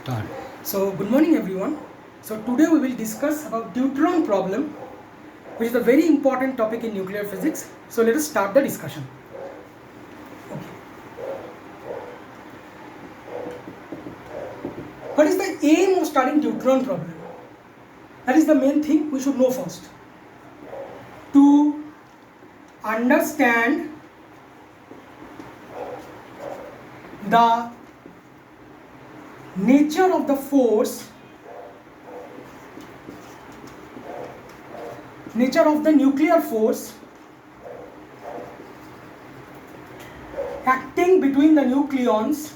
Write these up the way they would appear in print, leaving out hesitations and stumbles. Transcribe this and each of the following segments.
Start. So good morning everyone. So today we will discuss about deuteron problem, which is a very important topic in nuclear physics. So let us start the discussion. Okay. What is the aim of studying deuteron problem? That is the main thing we should know first. To understand the nature of the force, nature of the nuclear force acting between the nucleons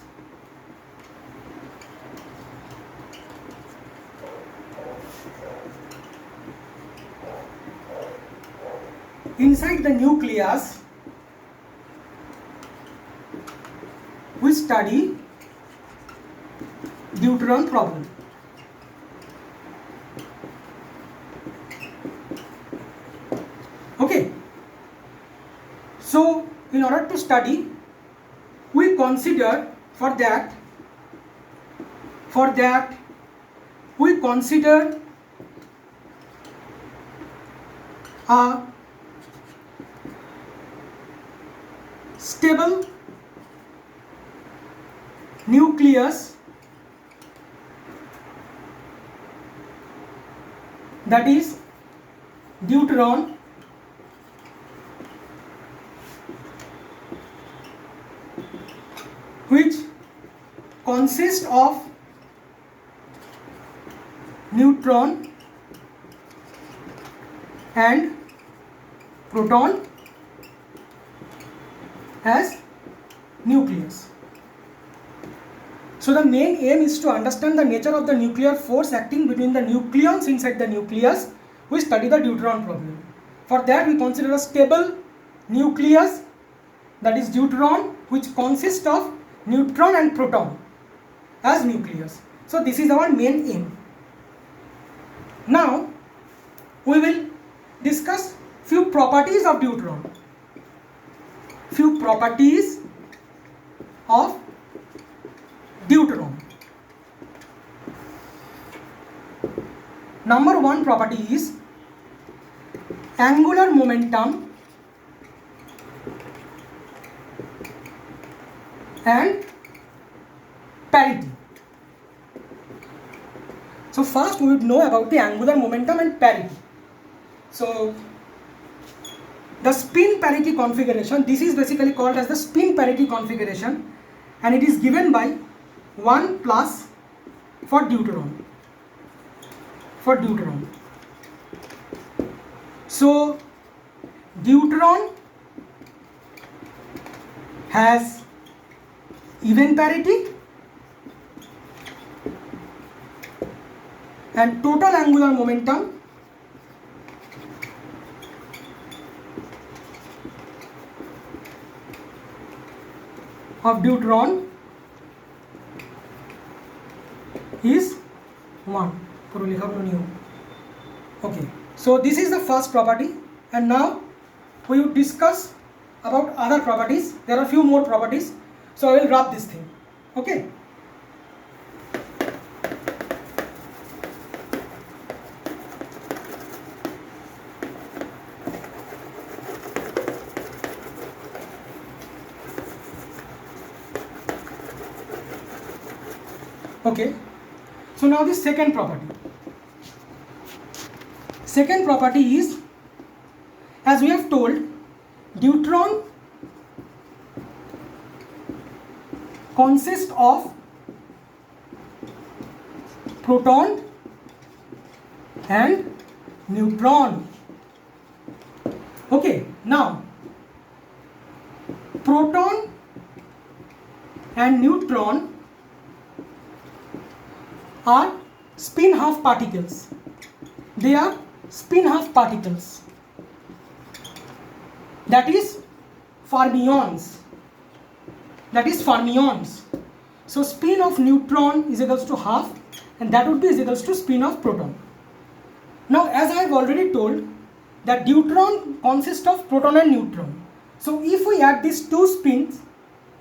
inside the nucleus, we study deuteron problem. Okay, so in order to study, we consider for that we consider a stable nucleus, that is deuteron, which consists of neutron and proton as nucleus. So the main aim is to understand the nature of the nuclear force acting between the nucleons inside the nucleus. We study the deuteron problem. For that we consider a stable nucleus, that is deuteron, which consists of neutron and proton as nucleus. So this is our main aim. Now we will discuss few properties of deuteron. Few properties of deuteron. Number one property is angular momentum and parity. So first we would know about the angular momentum and parity. So the spin parity configuration, this is basically called as the spin parity configuration, and it is given by 1 plus for deuteron. So deuteron has even parity and total angular momentum of deuteron is 1. Okay, so this is the first property, and now we will discuss about other properties. There are few more properties, so I will wrap this thing. Okay. Okay, so now the second property. Second property is, as we have told, deuteron consists of proton and neutron. Okay, now proton and neutron are spin half particles. They are spin half particles, that is fermions. So spin of neutron is equals to half, and that would be is equals to spin of proton. Now as I have already told that deuteron consists of proton and neutron. So if we add these two spins,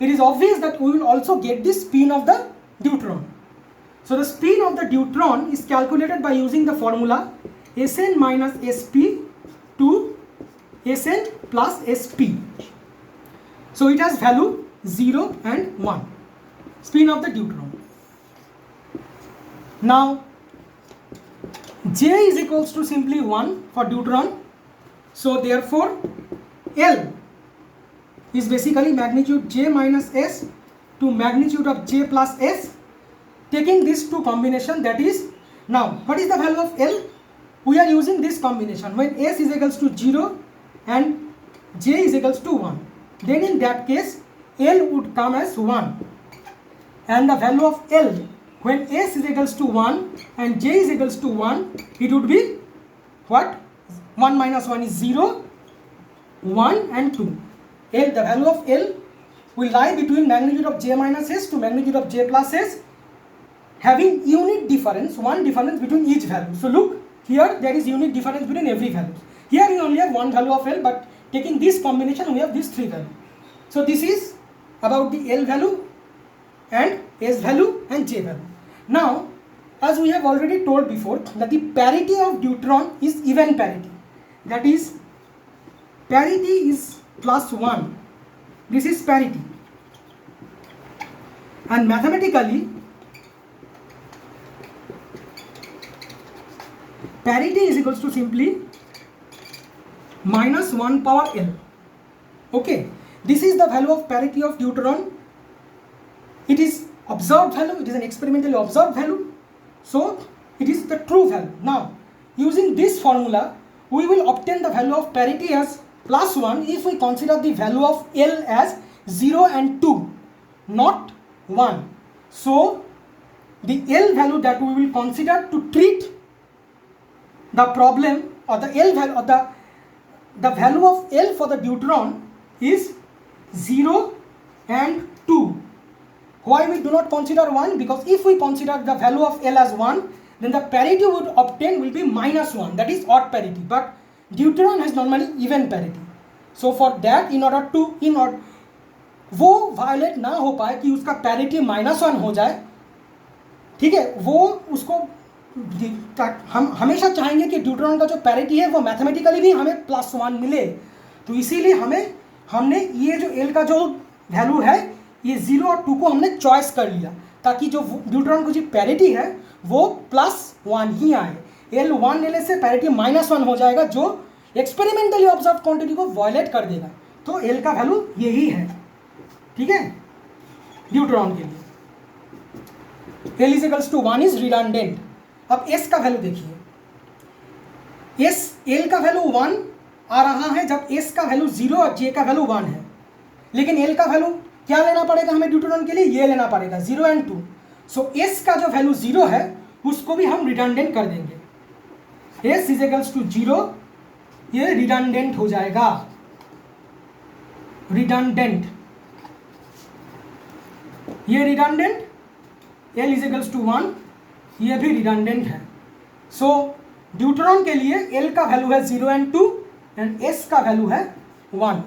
it is obvious that we will also get the spin of the deuteron. So the spin of the deuteron is calculated by using the formula Sn minus Sp to Sn plus Sp. So it has value 0 and 1. Spin of the deuteron. Now J is equals to simply 1 for deuteron. So therefore L is basically magnitude J minus S to magnitude of J plus S. Taking these two combination, that is, now what is the value of L? We are using this combination when S is equals to 0 and J is equals to 1. Then in that case L would come as 1, and the value of L when S is equals to 1 and J is equals to 1, it would be what? 1 minus 1 is 0, 1 and 2. L, the value of L will lie between magnitude of J minus S to magnitude of J plus S, having unit difference, one difference between each value. So look, here there is unit difference between every value. Here we only have one value of L, but taking this combination we have these three values. So this is about the L value and S value and J value. Now, as we have already told before, that the parity of deuteron is even parity. That is, parity is plus 1. This is parity. And mathematically, parity is equals to simply minus 1 power L. Okay, this is the value of parity of deuteron. It is observed value, it is an experimentally observed value, so it is the true value. Now, using this formula, we will obtain the value of parity as plus 1 if we consider the value of L as 0 and 2, not 1. So, the L value that we will consider to treat the problem, or the L value, or the value of L for the deuteron is 0 and 2. Why we do not consider 1? Because if we consider the value of L as 1, then the parity we would obtain will be minus 1, that is odd parity. But deuteron has normally even parity. So for that, in order वो violet ना हो पाए कि उसका parity -1 हो जाए, ठीक है, वो उसको हम हमेशा चाहेंगे कि ड्यूटरॉन का जो पैरिटी है वो मैथमेटिकली भी हमें +1 मिले. तो इसीलिए हमने ये जो एल का जो वैल्यू है ये 0 और 2 को हमने चॉइस कर लिया ताकि जो ड्यूटरॉन की जो पैरिटी है वो +1 ही आए. एल 1 लेने से पैरिटी -1 हो जाएगा जो एक्सपेरिमेंटली ऑब्जर्व क्वांटिटी को वायलेट कर देगा. तो एल का वैल्यू यही है, ठीक है, ड्यूटरॉन के लिए. L is equals to 1 is redundant. अब एस का वैल्यू देखिए, एल का वैल्यू 1 आ रहा है जब एस का वैल्यू 0 और जे का वैल्यू 1 है. लेकिन एल का वैल्यू क्या लेना पड़ेगा हमें ड्यूटरॉन के लिए, ये लेना पड़ेगा 0 एंड 2. सो एस का जो वैल्यू 0 है उसको भी हम रिडंडेंट कर देंगे. एस इज इक्वल्स टू 0, ये रिडंडेंट हो जाएगा, रिडंडेंट, ये redundant. L is equals to 1, ये भी रिडंडेंट है. सो ड्यूटरॉन के लिए एल का वैल्यू है 0 एंड 2 एंड एस का वैल्यू है 1.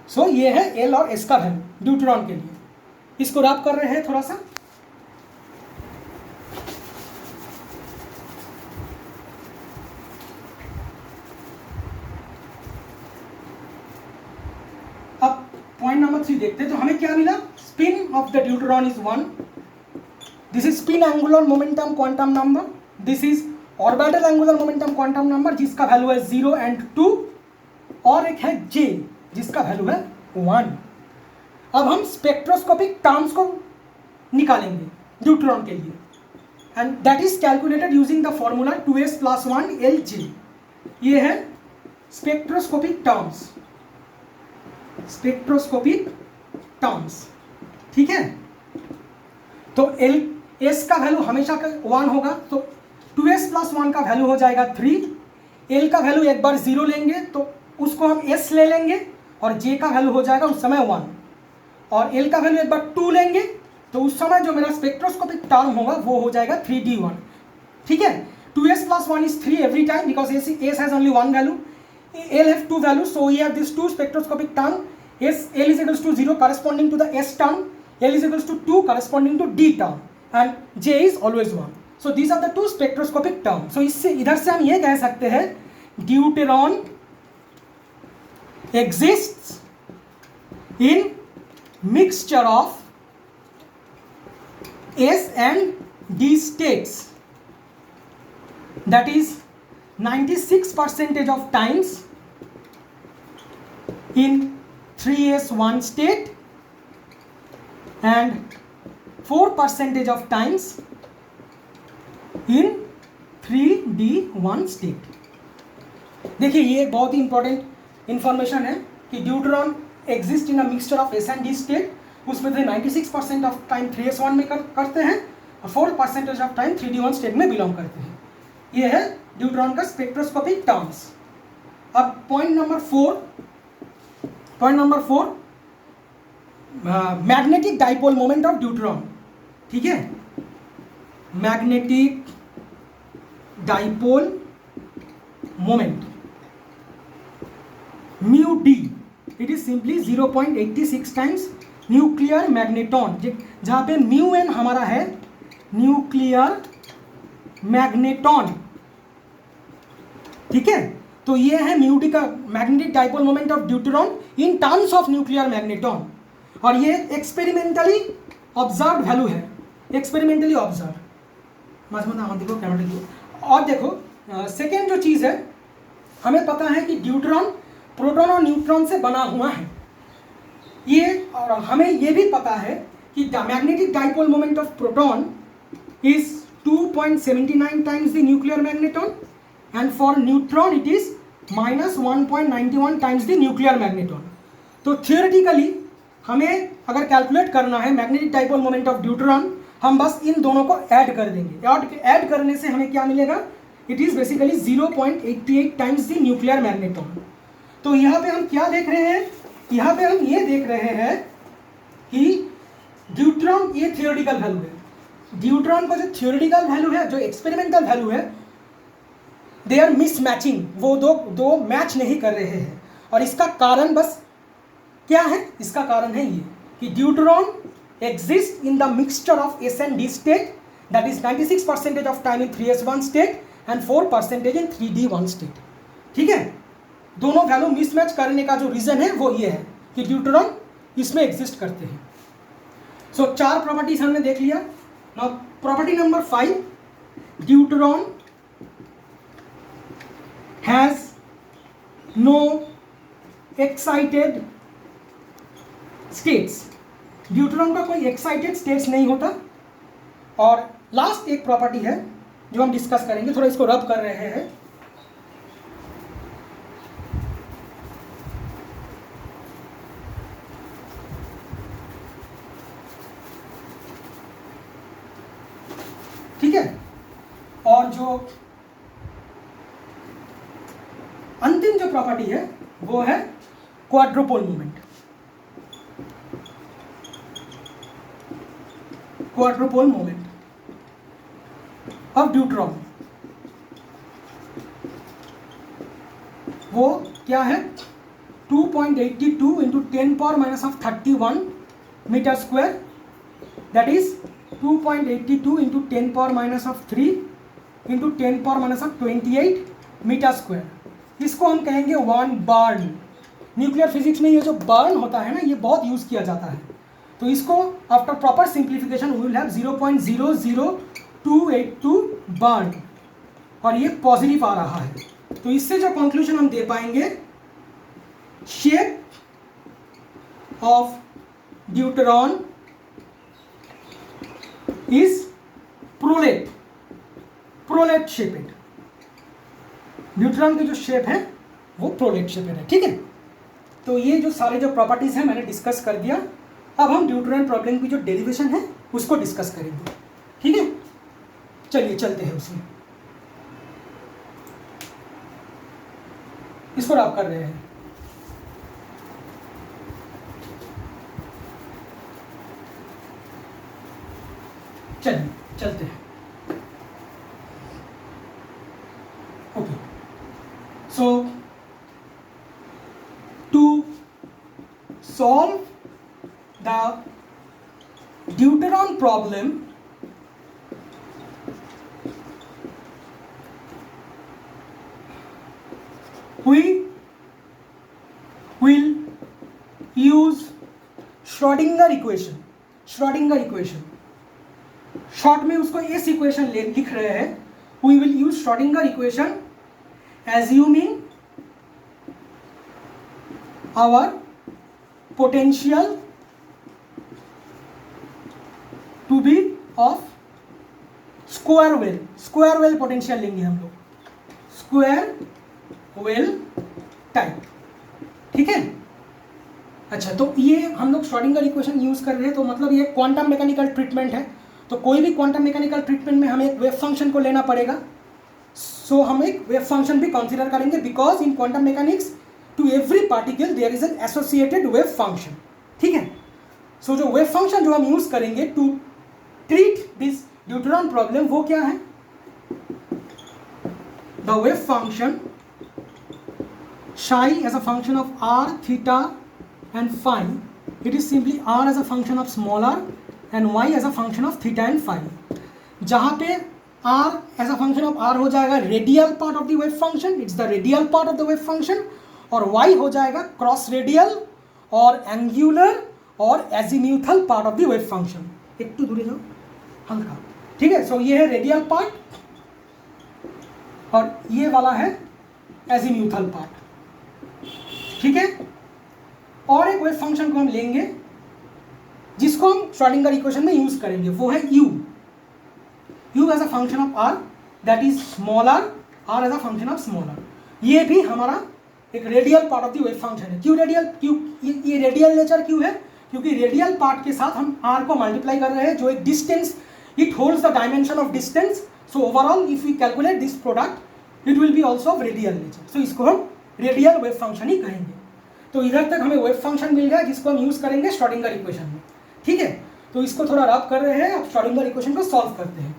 सो ये है एल और एस का वैल्यू ड्यूटरॉन के लिए. इसको रैप कर रहे हैं थोड़ा सा. अब पॉइंट नंबर 3 देखते हैं. तो हमें क्या मिला, spin of the deuteron is 1. This is spin angular momentum quantum number. This is orbital angular momentum quantum number जिसका वैल्यू है 0 एंड 2. और एक है जे जिसका वैल्यू है 1. अब हम स्पेक्ट्रोस्कोपिक टर्म्स को निकालेंगे ड्यूटरॉन के लिए and that is calculated using the formula 2s + 1 Lj. ये है स्पेक्ट्रोस्कोपिक टर्म्स, स्पेक्ट्रोस्कोपिक टर्म्स, ठीक है. तो एस का वैल्यू हमेशा 1 होगा, तो 2s + 1 का वैल्यू हो जाएगा 3. एल का वैल्यू एक बार 0 लेंगे तो उसको हम एस ले लेंगे और जे का वैल्यू हो जाएगा उस समय 1. और एल का वैल्यू एक बार 2 लेंगे तो उस समय जो मेरा स्पेक्ट्रोस्कोपिक टर्म होगा वो हो जाएगा 3d1, ठीक है. 2s + 1 is 3 every time because s has only one value. L have 2 values, so we have these 2 spectroscopic term. L is equals to 0 corresponding to the s term, L is equals to 2 corresponding to d term. And J is always 1. So these are the two spectroscopic term. So इससे इधर से हम ये कह सकते हैं deuteron exists in mixture of S and D states, that is 96% of times in 3s1 state and 4% of times in 3d1 state. देखिए ये बहुत ही इंपॉर्टेंट इंफॉर्मेशन है कि deuteron exist in a mixture of S and D state. उसमें से 96% of time 3s1 में करते हैं और 4% ऑफ टाइम 3d1 स्टेट में बिलोंग करते हैं. ये है ड्यूटेरॉन का स्पेक्ट्रोस्कोपिक टर्म्स. अब point number 4 magnetic dipole moment of deuteron. ठीक है, magnetic dipole moment mu d, it is simply 0.86 times nuclear magneton. जहाँ पे म्यू एन हमारा है न्यूक्लियर मैग्नेटॉन. ठीक है, तो ये है म्यू डी का magnetic dipole moment of deuteron in terms of nuclear magneton. और ये एक्सपेरिमेंटली ऑब्जर्व वैल्यू है, एक्सपेरिमेंटली ऑब्जर्व. देखो कैमरा देखो. और देखो सेकेंड जो चीज़ है, हमें पता है कि ड्यूटेरॉन प्रोटॉन और न्यूट्रॉन से बना हुआ है ये. और हमें ये भी पता है कि the magnetic dipole moment of proton is 2.79 times the nuclear magneton and for neutron it is -1.91 times the nuclear magneton. तो थियोरेटिकली हमें अगर कैलकुलेट करना है magnetic dipole moment of deuteron, हम बस इन दोनों को ऐड कर देंगे. ऐड करने से हमें क्या मिलेगा? It is basically 0.88 times the nuclear magneton. तो यहाँ पे हम क्या देख रहे हैं? यहाँ पे हम ये देख रहे हैं कि ड्यूटेरॉन ये थियोरेटिकल वैल्यू है. ड्यूटेरॉन का जो थियोरेटिकल वैल्यू है, जो एक्सपेरिमेंटल वैल्यू है, दे आर मिसमैचिंग. वो दो मैच नहीं कर रहे हैं. और इसका कारण बस क्या है? इसका कारण है ये कि deuteron exist in the mixture of S and D state, that is 96% of time in 3s1 state and 4% in 3d1 state. ठीक है, दोनों वैल्यू मिसमैच करने का जो रीज़न है वो ये है कि ड्यूटेरॉन इसमें एग्जिस्ट करते हैं. सो 4 प्रॉपर्टीज हमने देख लिया. Now property number 5, deuteron has know excited states. Deuteron का कोई एक्साइटेड स्टेट्स नहीं होता. और लास्ट एक प्रॉपर्टी है जो हम डिस्कस करेंगे, थोड़ा इसको रब कर रहे हैं. ठीक है, और जो अंतिम जो प्रॉपर्टी है वो है quadrupole movement. Quadrupole movement of deuteron वो क्या है? 2.82 into 10⁻³ metre square, that is 2.82 into 10⁻³ into 10⁻28 metre square. इसको हम कहेंगे 1 बर्न. न्यूक्लियर फिजिक्स में ये जो बर्न होता है ना, ये बहुत यूज़ किया जाता है. तो इसको after proper simplification we will have 0.00282 barn. और ये पॉजिटिव आ रहा है. तो इससे जो कंक्लूजन हम दे पाएंगे, shape of deuteron is prolate shaped. Deuteron की जो शेप है वो प्रोलेट शेपेड है. ठीक है, तो ये जो सारे जो प्रॉपर्टीज हैं मैंने डिस्कस कर दिया. अब हम ड्यूटेरॉन प्रॉब्लम की जो डेरिवेशन है उसको डिस्कस करेंगे. ठीक है, चलिए चलते हैं उसमें. इसको रब कर रहे हैं. चलिए चलते हैं. Okay, so to solve the deuteron problem we will use Schrodinger equation. Schrodinger equation short में उसको इस इक्वेशन लिख रहे हैं. We will use Schrodinger equation assuming our potential to be of square well. Square well potential लेंगे हम लोग, square well type. ठीक है. अच्छा, तो ये हम लोग श्रोडिंगर इक्वेशन यूज कर रहे हैं, तो मतलब ये क्वांटम मैकेनिकल ट्रीटमेंट है. तो कोई भी क्वांटम मैकेनिकल ट्रीटमेंट में हमें एक वेव फंक्शन को लेना पड़ेगा. सो हम एक वेव फंक्शन भी कंसीडर करेंगे, because in quantum mechanics to every particle there is an associated wave function. ठीक है. सो जो वेव फंक्शन जो हम यूज करेंगे टू ट्रीट दिस ड्यूटरॉन प्रॉब्लम, वो क्या है? The wave function psi as a function of r, theta and phi. It is simply r as a function of small r and y as a function of theta and phi. जहाँ पे r as a function of r हो जाएगा radial part of the wave function, it's the radial part of the wave function, और y हो जाएगा cross radial और angular और azimuthal part of the wave function. एक तो दूर जाओ हल्का. ठीक है. सो ये है रेडियल पार्ट और ये वाला है एजीम्यूथल पार्ट. ठीक है. और एक वेव फंक्शन को हम लेंगे जिसको हम श्रोडिंगर इक्वेशन में यूज करेंगे, वो है u. u as a function of r, that is small r, r as a function of small r. ये भी हमारा एक radial part of the wave function है. क्यों रेडियल? क्यों ये रेडियल नेचर क्यों है? क्योंकि रेडियल पार्ट के साथ हम r को मल्टीप्लाई कर रहे हैं, जो एक distance, it holds the dimension of distance. So overall if we calculate this product it will be also of radial nature. So इसको हम रेडियल वेव फंक्शन ही कहेंगे. तो इधर तक हमें वेव फंक्शन मिल गया जिसको हम यूज करेंगे श्रोडिंगर इक्वेशन में. ठीक है. तो इसको थोड़ा रब कर रहे हैं, अब श्रोडिंगर इक्वेशन को सॉल्व करते हैं.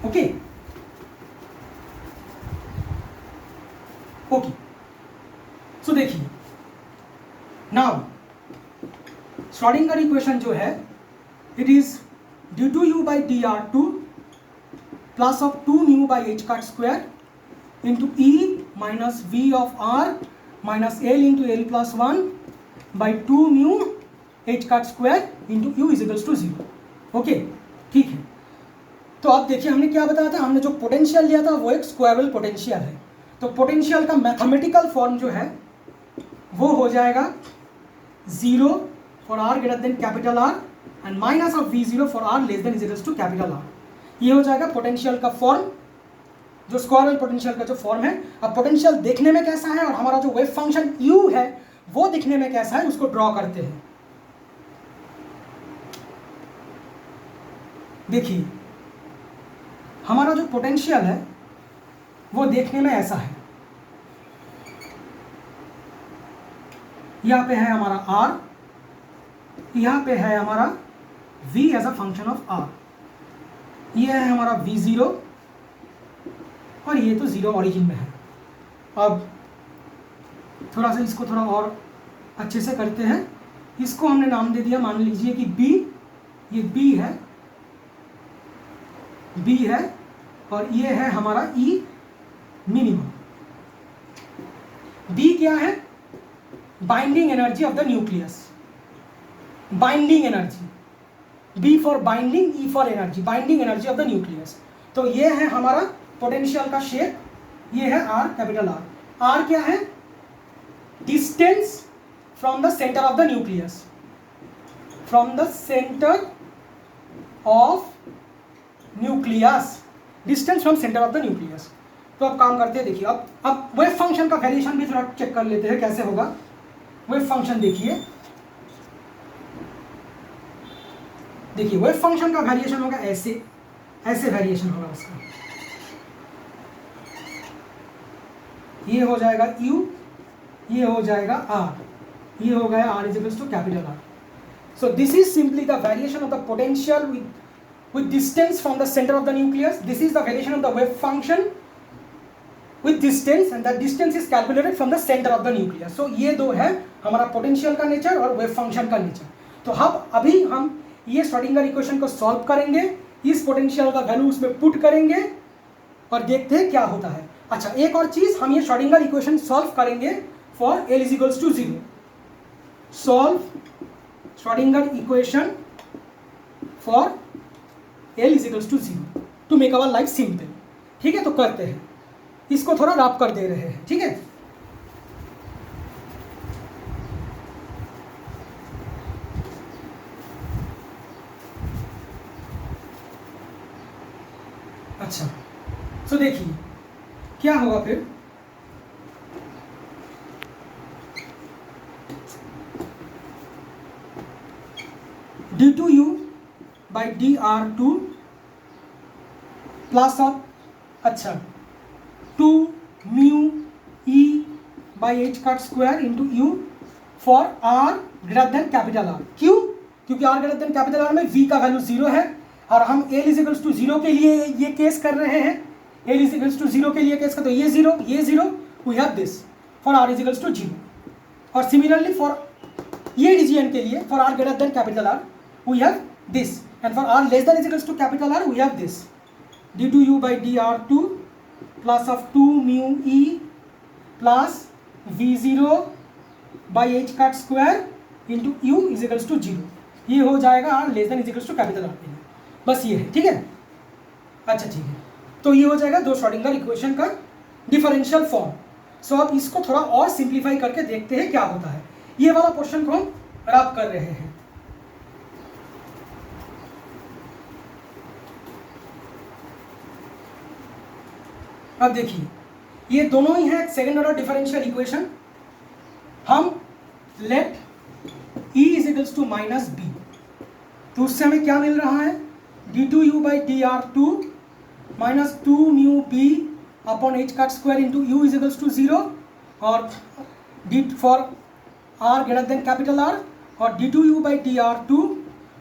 Okay okay. सो देखिए, नाउ श्रोडिंगर इक्वेशन जो है, it is d2u by dr2 plus of 2 mu by h cut square into e minus v of r minus l into l plus 1 by 2 mu h cut square into u is equals to 0. Okay. ठीक है. तो अब देखिए हमने क्या बताया था, हमने जो पोटेंशियल लिया था वो एक स्क्वायर वेल पोटेंशियल है. तो पोटेंशियल का मैथमेटिकल फॉर्म जो है वो हो जाएगा 0 for r greater than capital R and minus of v0 for r less than is equals to capital R. ये हो जाएगा पोटेंशियल का फॉर्म, जो स्क्वायर वेल पोटेंशियल का जो फॉर्म है. अब पोटेंशियल देखने में कैसा है और हमारा जो वेव फंक्शन u है वो दिखने में कैसा है, उसको ड्रॉ करते हैं. देखिए हमारा जो पोटेंशियल है वो देखने में ऐसा है. यहाँ पे है हमारा r, यहाँ पे है हमारा v as a function of r, ये है हमारा v0 और ये तो 0 ऑरिजिन में है. अब थोड़ा सा इसको थोड़ा और अच्छे से करते हैं. इसको हमने नाम दे दिया, मान लीजिए कि b, ये b है और ये है हमारा e मिनिमम. b क्या है? Binding energy of the nucleus. Binding energy, B for binding, E for energy, binding energy of the nucleus. तो ये है हमारा पोटेंशियल का शेप, ये है R, कैपिटल R. R क्या है? Distance from the centre of the nucleus, from the centre of nucleus, distance from centre of the nucleus. तो अब काम करते हैं. देखिए अब वेव फंक्शन का वेरिएशन भी थोड़ा चेक कर लेते हैं कैसे होगा. वेव फंक्शन देखिए वेव फंक्शन का वेरिएशन होगा ऐसे वेरिएशन होगा उसका. ये हो जाएगा u, ये हो जाएगा r, ये हो गया r is equals to capital R. So this is simply the variation of the potential with distance from the center of the nucleus. This is the variation of the wave function with distance, and that distance is calculated from the center of the nucleus. So ये दो है हमारा potential का nature और wave function का nature. तो अभी हम ये श्रोडिंगर इक्वेशन को सॉल्व करेंगे, इस पोटेंशियल का वैल्यू उसमें पुट करेंगे और देखते हैं क्या होता है। अच्छा, एक और चीज़, हम ये श्रोडिंगर इक्वेशन सॉल्व करेंगे for L is equals to 0। Solve Schrodinger equation for L is equals to 0 to make our life simple. ठीक है, तो करते हैं, इसको थोड़ा रब कर दे रहे हैं। ठीक है, अच्छा, तो देखिए क्या होगा फिर। d2u by dr2 plus of, अच्छा, 2 mu e by h cut square into u for r greater than capital R। क्यों? क्योंकि r greater than capital R में v का वैल्यू 0 है और हम L इज इक्वल्स टू 0 के लिए ये केस कर रहे हैं। L इज इक्वल्स टू 0 के लिए केस कर, तो ये 0 we have this for r is equals to 0। और सिमिलरली फॉर ये रीजियन के लिए for r greater than capital R we have this, and for r less than is equals to capital R we have this d2u by dr2 plus of 2 mu e plus v0 by h cut square into u is equals to 0। ये हो जाएगा r less than is equals to capital R के लिए। बस ये है। ठीक है, अच्छा ठीक है, तो ये हो जाएगा दो श्रोडिंगर इक्वेशन का डिफरेंशियल फॉर्म। सो अब इसको थोड़ा और सिंप्लीफाई करके देखते हैं क्या होता है। ये वाला क्वेश्चन को हम रब कर रहे हैं। अब देखिए, ये दोनों ही है सेकेंड ऑर्डर डिफरेंशियल इक्वेशन। हम let E is equals to minus b, तो उससे हमें क्या मिल रहा है, d2u by dr2 minus 2 mu b upon h cut square into u is equals to 0 और d for r greater than capital R और d2u by dr2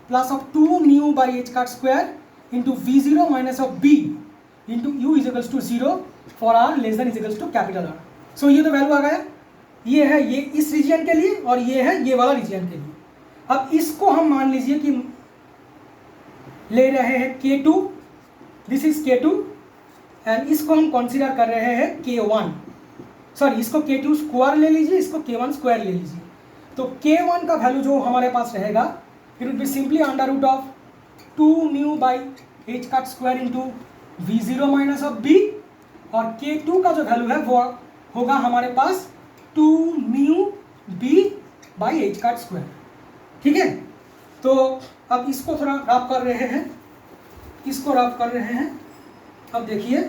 plus of 2 mu by h cut square into v0 minus of b into u is equals to 0 for r less than is equals to capital R। So ये तो value आ गया, ये है ये इस reason के लिए और ये है ये वाला रीजन के लिए। अब इसको हम मान लीजिए कि ले रहे हैं K2, this is K2 and इसको हम कंसीडर कर रहे हैं K1, सॉरी इसको K2 स्क्वायर ले लीजिए, इसको K1 स्क्वायर ले लीजिए। तो K1 का वैल्यू जो हमारे पास रहेगा, it will be simply under root of 2 mu by h cut square into v0 minus of b, और K2 का जो वैल्यू है वो होगा हमारे पास 2 mu b by h cut square. ठीक है, तो अब इसको थोड़ा रब कर रहे हैं, इसको रब कर रहे हैं। अब देखिए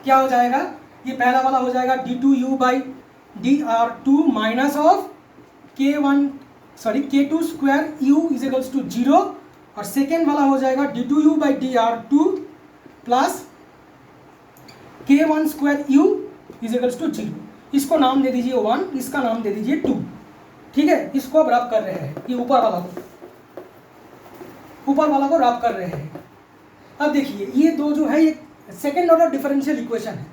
क्या हो जाएगा, ये पहला वाला हो जाएगा d2u by dr2 minus of K2 square u is equals to 0, और सेकेंड वाला हो जाएगा d2u by dr2 plus K1 square u is equals to 0। इसको नाम दे दीजिए 1, इसका नाम दे दीजिए 2। ठीक है, इसको अब रब कर रहे हैं, ये ऊपर वाला को रब कर रहे हैं। अब देखिए ये दो जो है ये सेकेंड ऑर्डर डिफरेंशियल इक्वेशन है,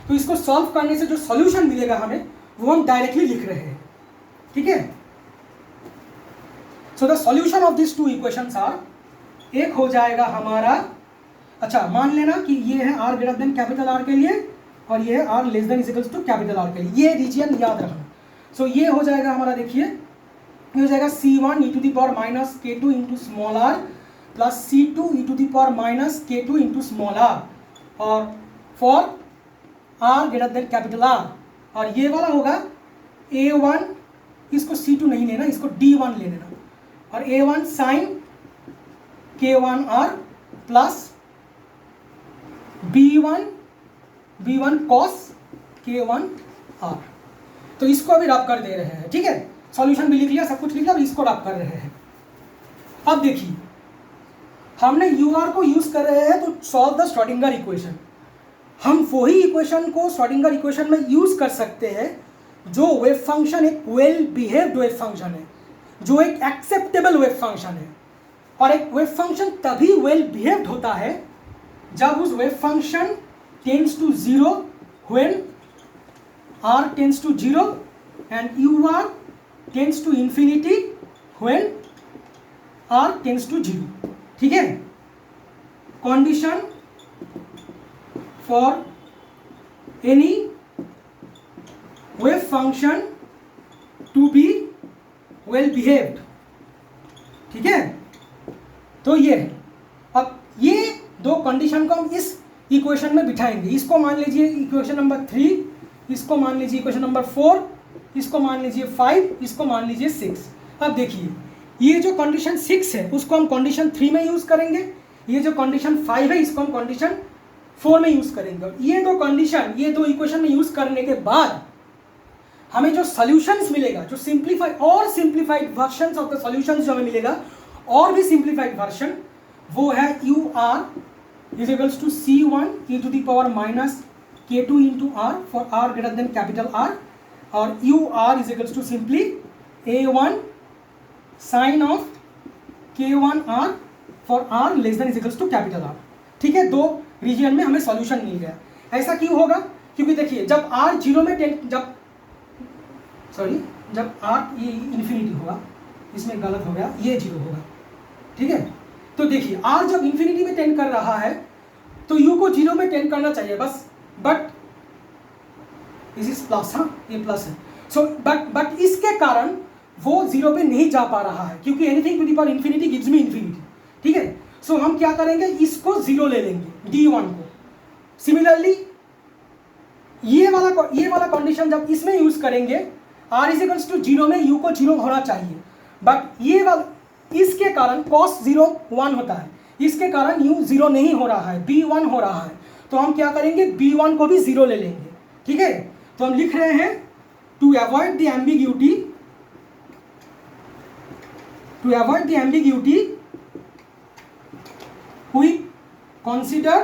तो इसको सॉल्व करने से जो सॉल्यूशन मिलेगा हमें वो हम डायरेक्टली लिख रहे हैं। ठीक है, so the solution of this two equations are, एक हो जाएगा हमारा, अच्छा मान लेना कि ये है r greater than capital R के लिए और ये है r less than is equals to capital R के लिए, ये रीजन याद रखना। सो ये हो जाएगा हमारा, देखिए ये हो जाएगा c1 e to the power minus k2 into small r plus c2 e to the power minus k2 into small r, और for r greater than capital R, और ये वाला होगा a1, इसको c2 नहीं लेना, इसको d1 ले लेना, और a1 sign k1r plus b1 cos k1r। तो इसको अभी रब कर दे रहे हैं। ठीक है, सॉल्यूशन भी लिख लिया, सब कुछ लिख लिया, अब इसको रब कर रहे हैं। अब देखिए हमने ur को यूज कर रहे हैं तो सॉल्व द श्रोडिंगर इक्वेशन। हम वही इक्वेशन को श्रोडिंगर इक्वेशन में यूज कर सकते हैं जो वेव फंक्शन एक वेल बिहेव्ड वेव फंक्शन है, जो एक एक्सेप्टेबल वेव फंक्शन है। और एक वेव फंक्शन तभी वेल बिहेव्ड होता है जब उस wave function tends to 0 when r tends to 0 and ur tends to infinity when r tends to 0। ठीक है, condition for any wave function to be well behaved. ठीक है, तो ये है। अब ये दो कंडीशन को हम इस इक्वेशन में बिठाएंगे। इसको मान लीजिए इक्वेशन नंबर 3, इसको मान लीजिए इक्वेशन नंबर 4, इसको मान लीजिए 5, इसको मान लीजिए 6। अब देखिए ये जो कंडीशन 6 है उसको हम कंडीशन 3 में यूज करेंगे, ये जो कंडीशन 5 है इसको हम कंडीशन 4 में यूज करेंगे। और ये दो कंडीशन, ये दो इक्वेशन में यूज करने के बाद हमें जो सॉल्यूशंस मिलेगा, जो simplified version of the solutions जो हमें मिलेगा, और भी सिंप्लीफाइड वर्जन, वो है UR is equals to C1 e to the power minus K2 into R for R greater than capital R, और UR is equals to simply A1 sine of K1R for R less than is equals to capital R। ठीक है, दो reason में हमें solution मिल गया। ऐसा क्यों होगा? क्योंकि देखिए जब R 0 में जब R ये इन्फिनिटी होगा, इसमें गलत हो गया, ये 0 होगा। ठीक है, तो देखिए R जब इन्फिनिटी में टेंड कर रहा है तो U को 0 में टेंड करना चाहिए बस, बट इज प्लस, हाँ ये प्लस है। सो बट इसके कारण वो 0 पे नहीं जा पा रहा है, क्योंकि anything to the power infinity gives me infinity. ठीक है, सो हम क्या करेंगे, इसको 0 ले लेंगे, D1 को। सिमिलरली ये वाला कंडीशन जब इसमें यूज करेंगे, R इज इक्वल्स टू 0 में U को 0 होना चाहिए, बट ये वाला इसके कारण cos 0 1 होता है, इसके कारण U 0 नहीं हो रहा है, B1 हो रहा है। तो हम क्या करेंगे, B1 को भी 0 ले लेंगे। ठीक है, तो हम लिख रहे हैं to avoid the ambiguity we consider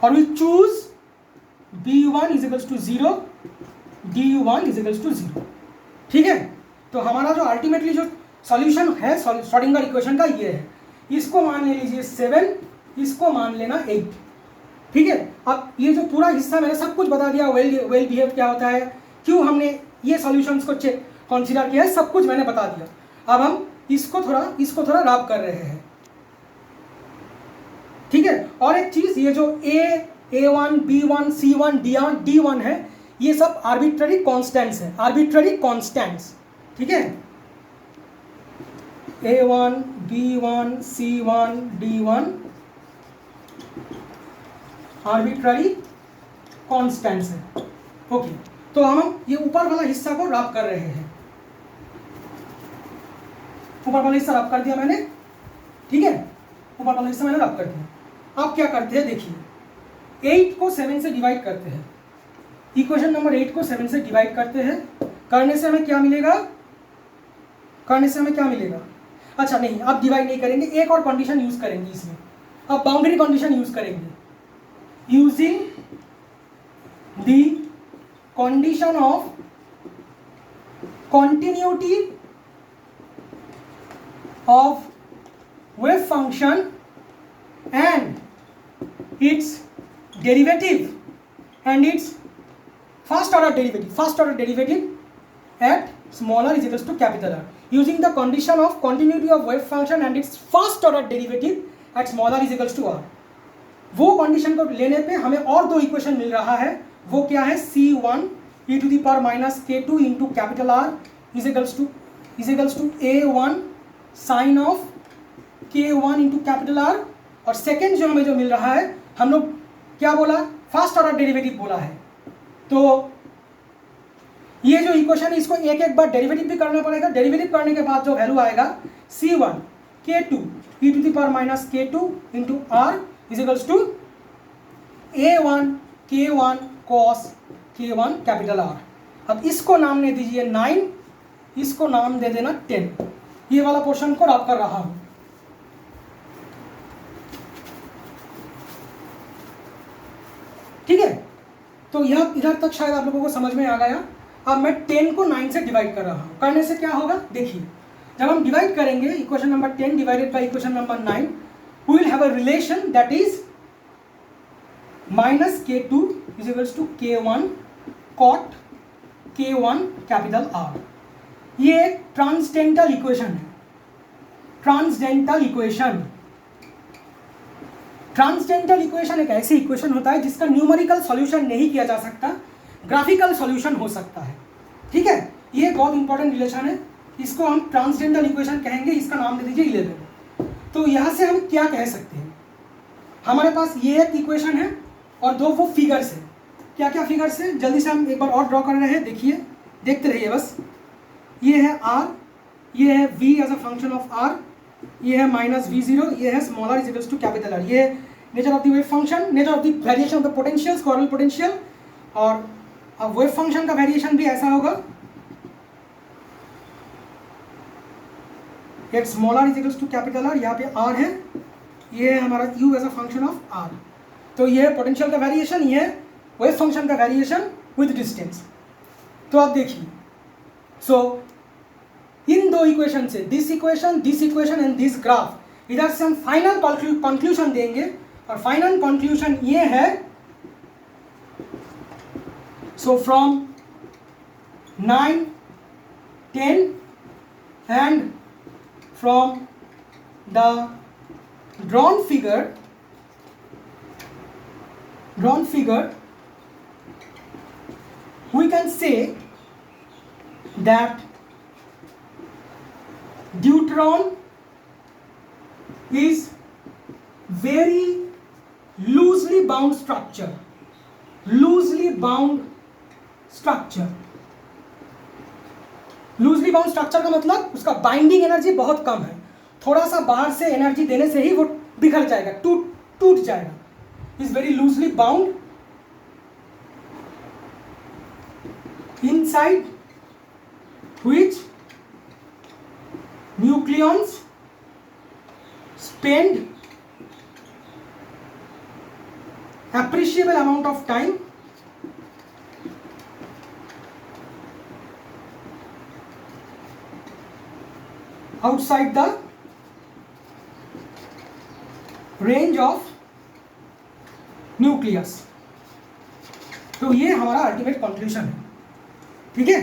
or we choose B1 is equals to 0, D1 is equals to 0। ठीक है, तो हमारा जो अल्टीमेटली जो सॉल्यूशन है श्रोडिंगर इक्वेशन का ये है। इसको मान ले लीजिए 7, इसको मान लेना 8। ठीक है, अब ये जो पूरा हिस्सा मैंने सब कुछ बता दिया, वेल बिहेव क्या होता है, क्यों हमने ये सॉल्यूशंस को कंसीडर किया है, सब कुछ मैंने बता दिया। अब हम इसको थोड़ा रब कर रहे हैं। ठीक है, और एक चीज, ये जो A1 B1 C1 D1 है, ये सब आर्बिट्ररी कॉन्स्टेंट्स है, आर्बिट्ररी कॉन्स्टेंट्स। ठीक है, A1 B1 C1 D1 arbitrary constants है। ओके, तो हम ये ऊपर वाला हिस्सा को रब कर रहे हैं, ऊपर वाला हिस्सा रब कर दिया मैंने। ठीक है, ऊपर वाला हिस्सा मैंने रब कर दिया। अब क्या करते हैं, देखिए 8 को 7 से डिवाइड करते हैं, इक्वेशन नंबर 8 को 7 से डिवाइड करते हैं। करने से हमें क्या मिलेगा, अच्छा नहीं, अब डिवाइड नहीं करेंगे, एक और कंडीशन यूज करेंगे इसमें। अब बाउंड्री कंडीशन यूज करेंगे, using the condition of continuity of wave function and its derivative and its first order derivative at small r is equals to capital R, using the condition of continuity of wave function and its first order derivative at small r is equals to R। वो condition को लेने पे हमें और दो equation मिल रहा है, वो क्या है, C1 e to the power minus K2 into capital R is equals to A1 sin of K1 into capital R। और सेकेंड जो हमें जो मिल रहा है, हम लोग क्या बोला, फर्स्ट ऑर्डर डेरिवेटिव बोला है। तो ये जो इक्वेशन है इसको एक एक बार डेरिवेटिव भी करना पड़ेगा। डेरिवेटिव करने के बाद जो वैल्यू आएगा C1 K2 e to the power minus K2 into R is equals to A1 K1 cos K1 capital R। अब इसको नाम दे दीजिए 9, इसको नाम दे देना 10। ये वाला पोर्शन को रब कर रहा हूं। ठीक है, तो यह इधर तक शायद आप लोगों को समझ में आ गया। अब मैं 10 को 9 से डिवाइड कर रहा हूं। करने से क्या होगा, देखिए जब हम डिवाइड करेंगे equation number 10 divided by equation number 9, we will have a relation that is minus K2 is equals to K1 cot K1 capital R। ये एक ट्रांसडेंटल इक्वेशन है, ट्रांसडेंटल इक्वेशन। ट्रांसडेंटल इक्वेशन एक ऐसी इक्वेशन होता है जिसका numerical solution नहीं किया जा सकता, ग्राफिकल सॉल्यूशन हो सकता है। ठीक है, ये बहुत इंपॉर्टेंट रिलेशन है, इसको हम ट्रांसडेंटल इक्वेशन कहेंगे। इसका नाम दे दीजिए 11। तो यहाँ से हम क्या कह सकते हैं, हमारे पास ये एक इक्वेशन है और दो वो फिगर्स है। क्या क्या फिगर्स है, जल्दी से हम एक बार और ड्रॉ कर रहे हैं, देखिए, देखते रहिए बस। ये है r, ये है v as a function of r, ये है -v0, ये है small r is equals to capital R। ये nature of the wave function, nature of the variation of the potential, coordinal potential. और अब वेव फंक्शन का वेरिएशन भी ऐसा होगा, at small r is equals to capital R, यहाँ पे r है, ये है हमारा u as a function of r। तो ये है पोटेंशियल का वेरिएशन, ये है वेव फंक्शन का वेरिएशन विद डिस्टेंस। तो आप देखिए, सो इन दो इक्वेशन से, this equation and this graph, इधर से हम फाइनल कंक्लूजन देंगे और फाइनल कंक्लूजन ये है, so from 9, 10 and from the drawn figure we can say that deuteron is very loosely bound structure, loosely bound structure का मतलब उसका बाइंडिंग एनर्जी बहुत कम है, थोड़ा सा बाहर से एनर्जी देने से ही वो बिखर जाएगा, टूट जाएगा। Is very loosely bound, inside which nucleons spend appreciable amount of time outside the range of nucleus। तो ये हमारा अल्टीमेट कंक्लूजन है। ठीक है,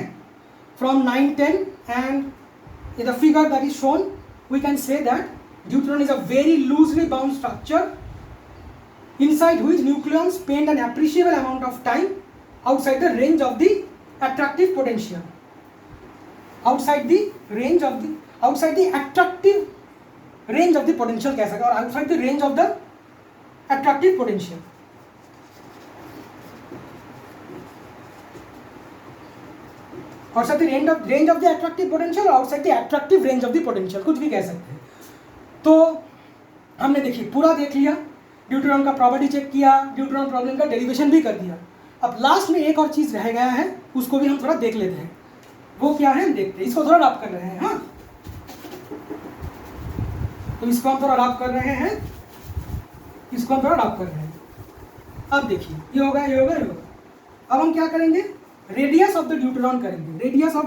from 9, 10 and in the figure that is shown we can say that deuteron is a very loosely bound structure inside which nucleons spend an appreciable amount of time outside the range of the attractive potential, outside the attractive range of the potential कह सकते हैं, और outside the range of the attractive potential। outside the range of the attractive potential और outside the attractive range of the potential, कुछ भी कह सकते हैं। तो हमने देखिए पूरा देख लिया, ड्यूटेरॉन का प्रॉपर्टी चेक किया, ड्यूटेरॉन प्रॉब्लम का डेरिवेशन भी कर दिया। अब लास्ट में एक और चीज़ रह गया है, उसको भी हम थोड़ा देख लेते हैं। वो क्या है हम देखते हैं, इसको थोड़ा रब कर रहे हैं। हाँ, तो इसको हम थोड़ा रब कर रहे हैं, इसको हम थोड़ा रब कर रहे हैं। अब देखिए, ये होगा, ये होगा, ये होगा। अब हम क्या करेंगे, रेडियस ऑफ द ड्यूटेरॉन करेंगे, रेडियस ऑफ